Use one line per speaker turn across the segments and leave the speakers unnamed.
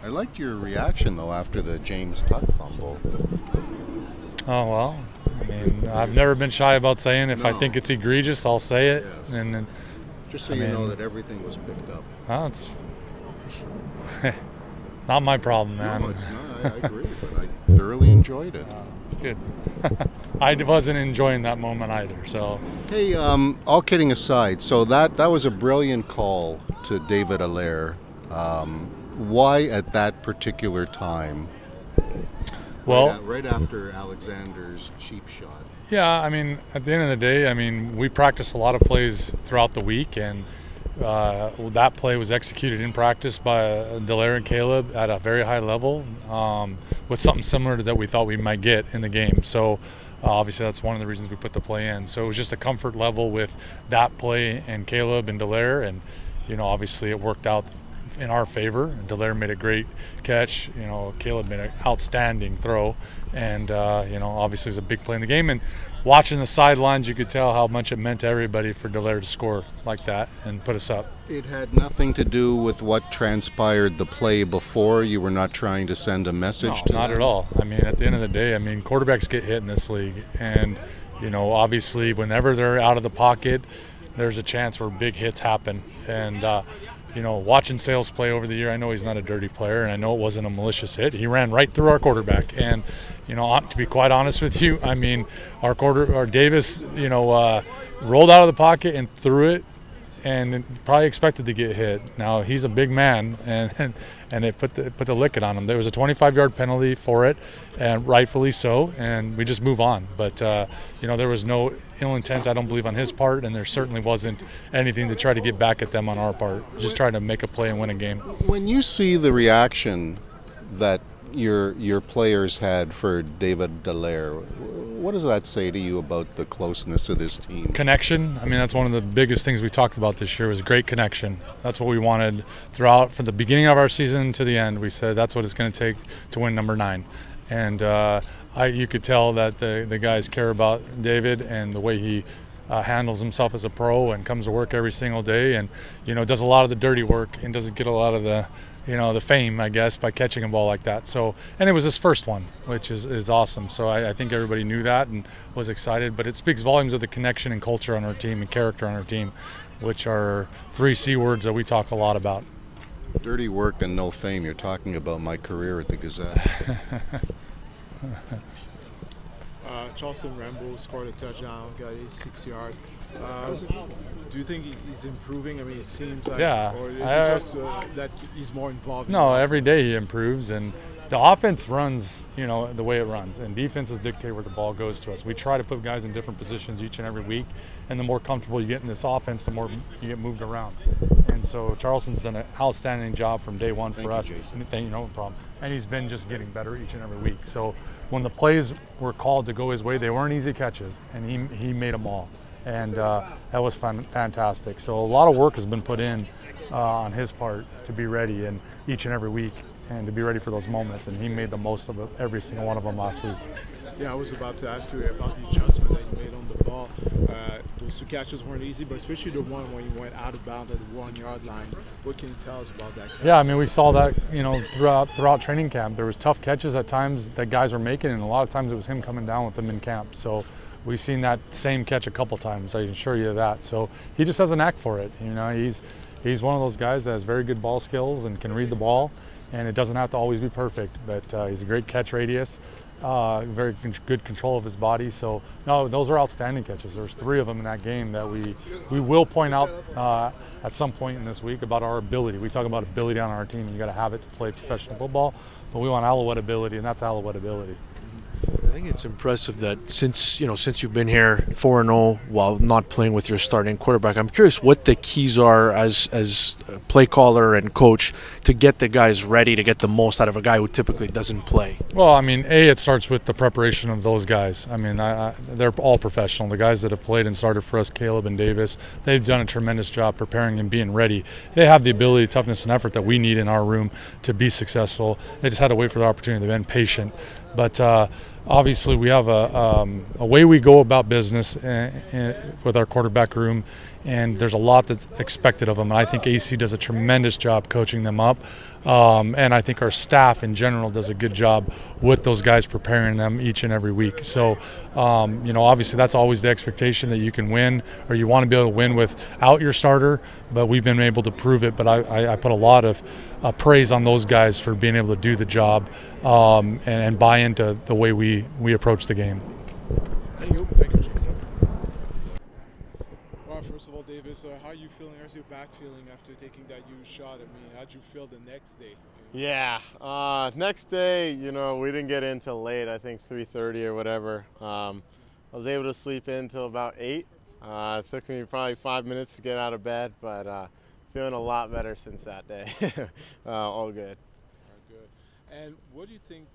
I liked your reaction though after the James Tuck fumble.
Oh well, I mean, I've never been shy about saying if I
No.
think it's egregious, I'll say it.
Yes.
And
Just so
I
you know
mean-
that everything was picked up.
well, it's not my problem, man.
No, it's not. I agree, but I thoroughly enjoyed it.
It's good. I wasn't enjoying that moment either. So
Hey, all kidding aside, so that was a brilliant call to David Allaire. Why at that particular time?
well.
right after Alexander's cheap shot.
Yeah, I mean, at the end of the day, I mean, we practiced a lot of plays throughout the week, and that play was executed in practice by Dallaire and Caleb at a very high level, with something similar to that we thought we might get in the game. So obviously that's one of the reasons we put the play in. So it was just a comfort level with that play and Caleb and Dallaire, and obviously it worked out in our favor. Dallaire made a great catch. Caleb made an outstanding throw, and obviously it was a big play in the game. And watching the sidelines, you could tell how much it meant to everybody for Dallaire to score like that and put us up.
It had nothing to do with what transpired the play before. You were not trying to send a message to
Not
them?
at all. I mean, at the end of the day, I mean, quarterbacks get hit in this league, and obviously whenever they're out of the pocket, there's a chance where big hits happen. And watching Sales play over the year, I know he's not a dirty player, and I know it wasn't a malicious hit. He ran right through our quarterback, and to be quite honest with you, I mean, our Davis, rolled out of the pocket and threw it, and probably expected to get hit. Now he's a big man, and it put the licket on him. There was a 25-yard penalty for it, and rightfully so, and we just move on. But there was no ill intent, I don't believe, on his part, and there certainly wasn't anything to try to get back at them on our part. Just trying to make a play and win a game.
When you see the reaction that your players had for David Dallaire, what does that say to you about the closeness of this team?
Connection. I mean, that's one of the biggest things we talked about this year was great connection. That's what we wanted throughout, from the beginning of our season to the end. We said that's what it's going to take to win number 9. And you could tell that the guys care about David and the way he handles himself as a pro and comes to work every single day, and does a lot of the dirty work and doesn't get a lot of the the fame, I guess, by catching a ball like that. So, and it was his first one, which is awesome. So I think everybody knew that and was excited. But it speaks volumes of the connection and culture on our team and character on our team, which are 3 C words that we talk a lot about.
Dirty work and no fame. You're talking about my career at the Gazette.
Charleston Rambo scored a touchdown, got 86 yards. Do you think he's improving? I mean, it seems like,
Yeah.
or is it just that he's more involved?
No,
in
every day he improves, and the offense runs, the way it runs, and defenses dictate where the ball goes to us. We try to put guys in different positions each and every week, and the more comfortable you get in this offense, the more you get moved around. And so Charleston's done an outstanding job from day one for us. No problem. And he's been just getting better each and every week. So when the plays were called to go his way, they weren't easy catches, and he made them all. And that was fantastic. So a lot of work has been put in on his part to be ready, and each and every week, and to be ready for those moments. And he made the most of it, every single one of them last week.
Yeah, I was about to ask you about the adjustment that you made on the ball. Those 2 catches weren't easy, but especially the one when you went out of bounds at the 1-yard line. What can you tell us about that?
Yeah, I mean, we saw that, throughout training camp. There was tough catches at times that guys were making, and a lot of times it was him coming down with them in camp. So we've seen that same catch a couple times, I can assure you of that. So he just has a knack for it. He's one of those guys that has very good ball skills and can read the ball, and it doesn't have to always be perfect, but he's a great catch radius, very good control of his body. So no, those are outstanding catches. There's 3 of them in that game that we will point out at some point in this week about our ability. We talk about ability on our team. You got to have it to play professional football, but we want Alouette ability, and that's Alouette ability.
I think it's impressive that since you've been here 4-0 while not playing with your starting quarterback, I'm curious what the keys are as a play caller and coach to get the guys ready to get the most out of a guy who typically doesn't play.
Well, I mean, it starts with the preparation of those guys. I mean, they're all professional. The guys that have played and started for us, Caleb and Davis, they've done a tremendous job preparing and being ready. They have the ability, toughness, and effort that we need in our room to be successful. They just had to wait for the opportunity. They've been patient. But obviously, we have a way we go about business with our quarterback room, and there's a lot that's expected of them. And I think AC does a tremendous job coaching them up, and I think our staff in general does a good job with those guys, preparing them each and every week. So, obviously that's always the expectation, that you can win, or you want to be able to win without your starter, but we've been able to prove it. But I put a lot of praise on those guys for being able to do the job, and buy into the way we approach the game.
Thank you. Thank you, Jason. Well, first of all, Davis, how are you feeling? How's your back feeling after taking that huge shot? I mean, how'd you feel the next day?
Yeah, next day, we didn't get in till late, I think 3:30 or whatever. I was able to sleep in till about 8. It took me probably 5 minutes to get out of bed, but feeling a lot better since that day. All good.
Good. And what do you think,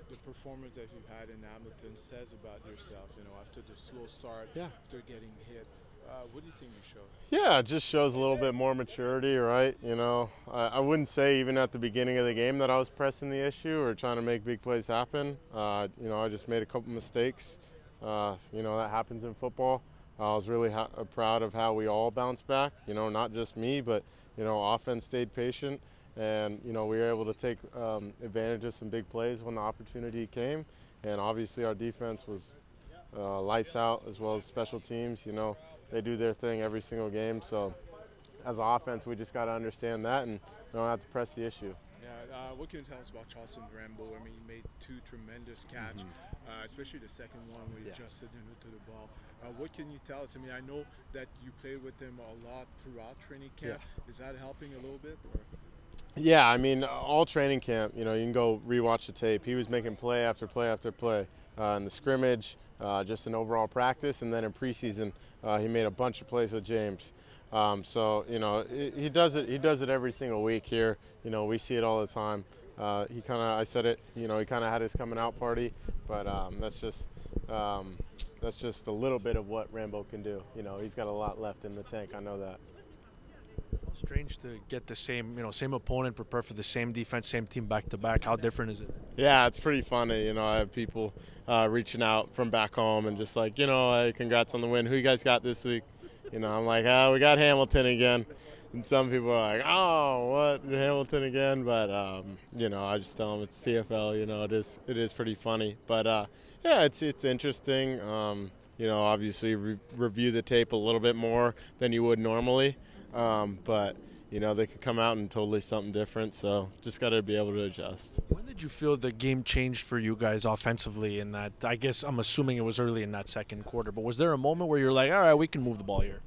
the performance that you've had in Hamilton says about yourself, after the slow start, after getting hit? What do you think you showed?
Yeah, it just shows a little bit more maturity, right? I wouldn't say even at the beginning of the game that I was pressing the issue or trying to make big plays happen. I just made a couple mistakes. That happens in football. I was really proud of how we all bounced back, not just me, but, offense stayed patient. And, we were able to take advantage of some big plays when the opportunity came. And obviously our defense was lights out, as well as special teams. They do their thing every single game. So as an offense, we just got to understand that and don't have to press the issue.
Yeah, what can you tell us about Charleston Rambo? I mean, he made 2 tremendous catches, especially the second one where he adjusted to the ball. What can you tell us? I mean, I know that you played with him a lot throughout training camp. Yeah. Is that helping a little bit? Or?
Yeah, I mean, all training camp, you can go rewatch the tape. He was making play after play after play in the scrimmage, just in overall practice, and then in preseason, he made a bunch of plays with James. So he does it. He does it every single week here. We see it all the time. I said it. He kind of had his coming out party, but that's just a little bit of what Rambo can do. He's got a lot left in the tank. I know that.
Strange to get the same opponent, prepare for the same defense, same team back to back. How different is it?
Yeah, it's pretty funny. I have people reaching out from back home and just like, hey, congrats on the win. Who you guys got this week? I'm like, we got Hamilton again. And some people are like, oh, what, Hamilton again? But, I just tell them it's CFL. It is pretty funny. But, yeah, it's interesting. Obviously review the tape a little bit more than you would normally. But they could come out and totally something different, so just got to be able to adjust.
When did you feel the game changed for you guys offensively in that? I guess I'm assuming it was early in that second quarter, but was there a moment where you're like, all right, we can move the ball here?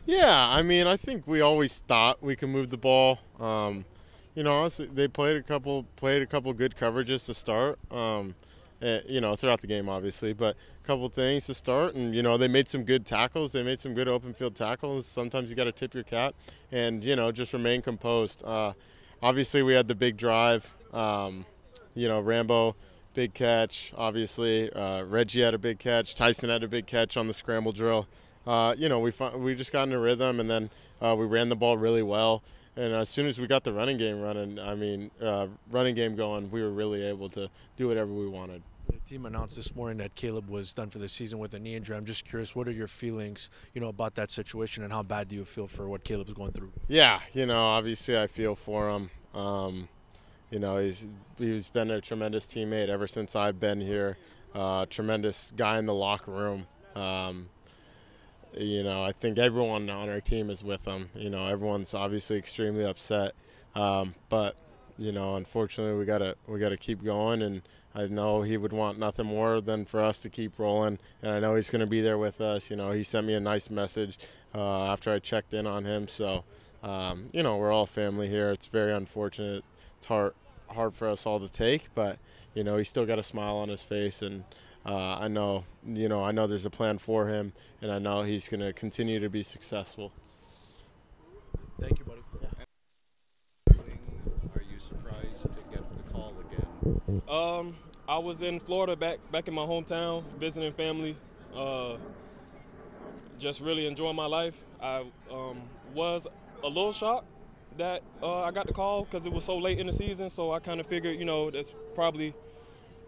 Yeah,
I mean, I think we always thought we could move the ball. Honestly, they played a couple good coverages to start. Throughout the game, obviously, but a couple things to start. And, they made some good tackles. They made some good open field tackles. Sometimes you got to tip your cap and, just remain composed. Obviously, we had the big drive. Rambo, big catch, obviously. Reggie had a big catch. Tyson had a big catch on the scramble drill. We just got in a rhythm, and then we ran the ball really well. And as soon as we got the running game going, we were really able to do whatever we wanted.
The team announced this morning that Caleb was done for the season with a knee injury. I'm just curious, what are your feelings, about that situation, and how bad do you feel for what Caleb's going through?
Yeah, obviously I feel for him. He's been a tremendous teammate ever since I've been here. Tremendous guy in the locker room. I think everyone on our team is with him. Everyone's obviously extremely upset. But unfortunately, we gotta keep going, and I know he would want nothing more than for us to keep rolling. And I know he's going to be there with us. He sent me a nice message after I checked in on him. So, we're all family here. It's very unfortunate. It's hard for us all to take, but he's still got a smile on his face, and I know there's a plan for him, and I know he's going to continue to be successful.
Thank you, buddy.
Are you surprised to get the call again?
I was in Florida, back in my hometown, visiting family, just really enjoying my life. I was a little shocked that I got the call because it was so late in the season, so I kind of figured, that's probably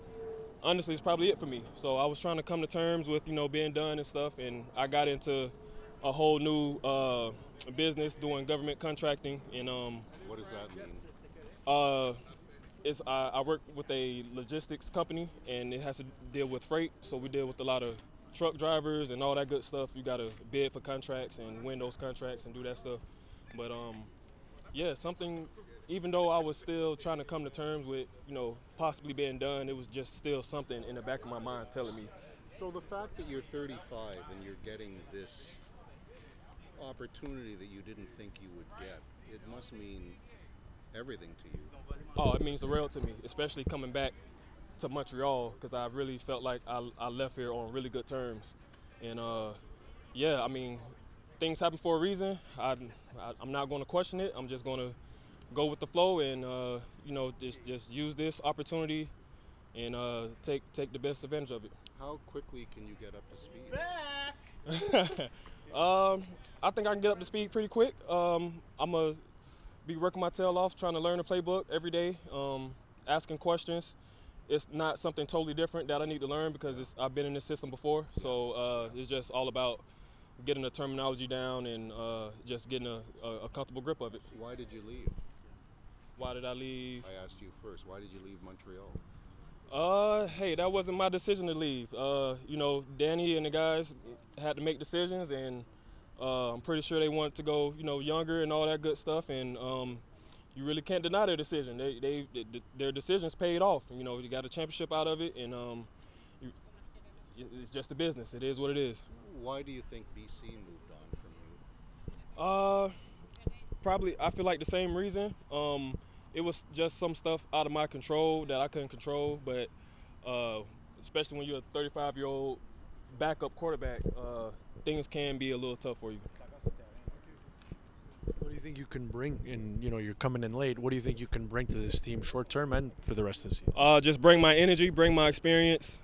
– honestly, it's probably it for me. So I was trying to come to terms with, being done and stuff, and I got into a whole new business doing government contracting, and
What does that mean?
I work with a logistics company, and it has to deal with freight. So we deal with a lot of truck drivers and all that good stuff. You got to bid for contracts and win those contracts and do that stuff. But yeah, something. Even though I was still trying to come to terms with, possibly being done, it was just still something in the back of my mind telling me.
So the fact that you're 35 and you're getting this opportunity that you didn't think you would get, it must mean everything to you.
Oh, it means the world to me, especially coming back to Montreal, because I really felt like I left here on really good terms. And yeah, I mean, things happen for a reason. I'm not going to question it. I'm just going to go with the flow and just use this opportunity and take the best advantage of it.
How quickly can you get up to speed?
I think I can get up to speed pretty quick. I'm gonna be working my tail off trying to learn the playbook every day, asking questions. It's not something totally different that I need to learn because I've been in this system before. So it's just all about getting the terminology down and just getting a comfortable grip of it.
Why did you leave?
Why did I leave?
I asked you first. Why did you leave Montreal?
Hey, that wasn't my decision to leave. Danny and the guys had to make decisions, and I'm pretty sure they wanted to go, younger and all that good stuff. And you really can't deny their decision. Their decisions paid off. You got a championship out of it, and it's just a business. It is what it is.
Why do you think BC moved on from you?
Probably, I feel like the same reason. It was just some stuff out of my control that I couldn't control, but especially when you're a 35-year-old backup quarterback, things can be a little tough for you.
What do you think you can bring in, you're coming in late, what do you think you can bring to this team short term and for the rest of the season?
Just bring my energy, bring my experience,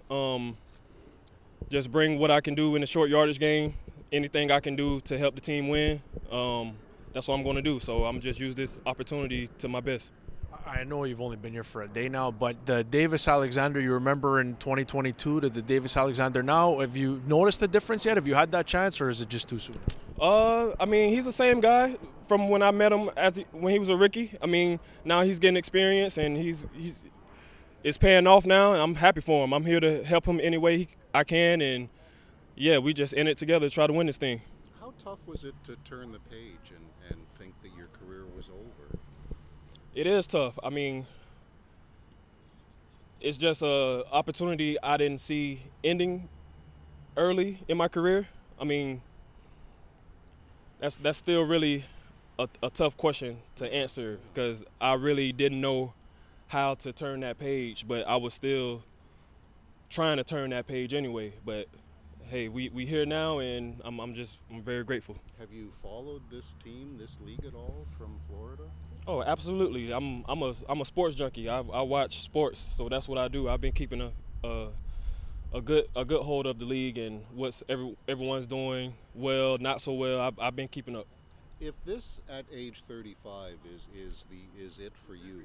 just bring what I can do in the short yardage game, anything I can do to help the team win. That's what I'm going to do, so I'm just use this opportunity to my best.
I know you've only been here for a day now, but the Davis Alexander you remember in 2022 to the Davis Alexander now, have you noticed the difference yet? Have you had that chance, or is it just too soon?
I mean, he's the same guy from when I met him when he was a rookie. I mean, now he's getting experience, and it's paying off now, and I'm happy for him. I'm here to help him any way I can, and, yeah, we just in it together to try to win this thing.
How tough was it to turn the page and think that your career was over?
It is tough. I mean, it's just an opportunity I didn't see ending early in my career. I mean, that's still really a tough question to answer because I really didn't know how to turn that page, but I was still trying to turn that page anyway. But hey, we here now, and I'm very grateful.
Have you followed this team, this league at all from Florida?
Oh, absolutely. I'm a sports junkie. I watch sports, so that's what I do. I've been keeping a good hold of the league and what's everyone's doing well, not so well. I've been keeping up.
If this at age 35 is it for you,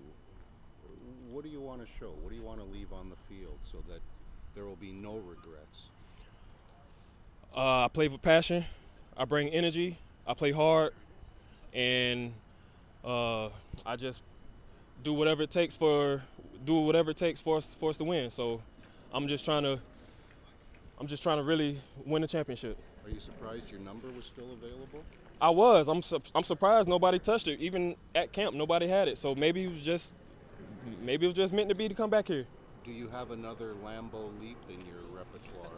what do you want to show? What do you want to leave on the field so that there will be no regrets?
I play with passion. I bring energy. I play hard, and I just do whatever it takes for us to win. So I'm just trying to really win the championship.
Are you surprised your number was still available?
I was. I'm surprised nobody touched it. Even at camp, nobody had it. So maybe it was just meant to be to come back here.
Do you have another Lambeau leap in your repertoire?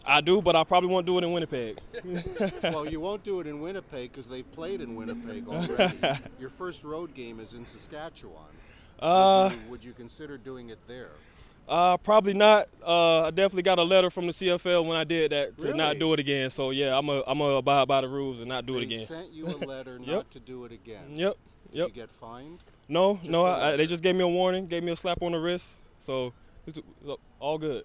I do, but I probably won't do it in Winnipeg.
Well, you won't do it in Winnipeg because they've played in Winnipeg already. Your first road game is in Saskatchewan. Would you consider doing it there?
Probably not. I definitely got a letter from the CFL when I did that to
Really?
Not do it again. So yeah, I'm a abide by the rules and not do it again.
They sent you a letter not to do it again.
Yep.
Did you get fined?
No. They just gave me a warning, gave me a slap on the wrist. So it's all good.